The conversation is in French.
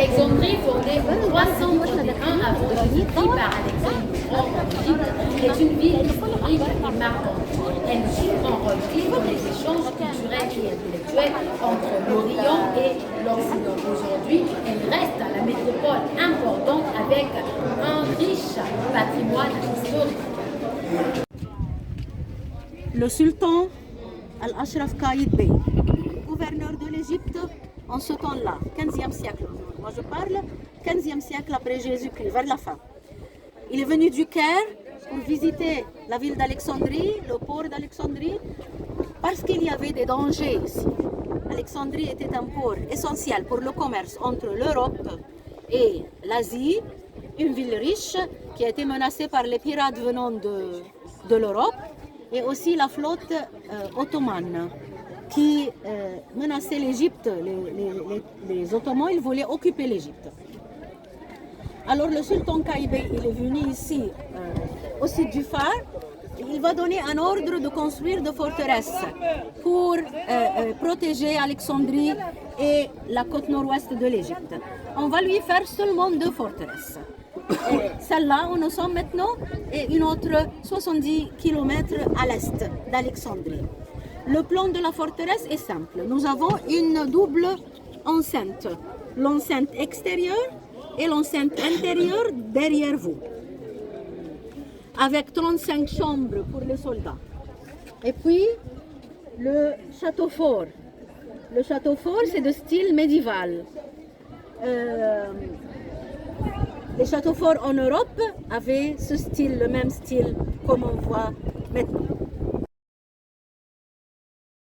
Alexandrie, fondée en 331 avant Jésus-Christ par Alexandre le Grand en Égypte, est une ville historique et marquante. Elle joue un rôle clé dans les échanges culturels et intellectuels entre l'Orient et l'Occident. Aujourd'hui, elle reste la métropole importante avec un riche patrimoine historique. Le sultan Al-Ashraf Qaïd Bey, gouverneur de l'Égypte en ce temps-là, 15e siècle. Moi je parle 15e siècle après Jésus-Christ, vers la fin. Il est venu du Caire pour visiter la ville d'Alexandrie, le port d'Alexandrie, parce qu'il y avait des dangers ici. Alexandrie était un port essentiel pour le commerce entre l'Europe et l'Asie, une ville riche qui a été menacée par les pirates venant de l'Europe, et aussi la flotte ottomane qui menaçait l'Égypte. Les Ottomans, ils voulaient occuper l'Égypte. Alors le sultan Qaïd Bey, il est venu ici au site du phare. Il va donner un ordre de construire des forteresses pour protéger Alexandrie et la côte nord-ouest de l'Égypte. On va lui faire seulement 2 forteresses. Celle-là où nous sommes maintenant et une autre 70 km à l'est d'Alexandrie. Le plan de la forteresse est simple. Nous avons une double enceinte. L'enceinte extérieure et l'enceinte intérieure derrière vous, avec 35 chambres pour les soldats. Et puis, le château fort. Le château fort, c'est de style médiéval. Les châteaux forts en Europe avaient ce style, le même style comme on voit maintenant.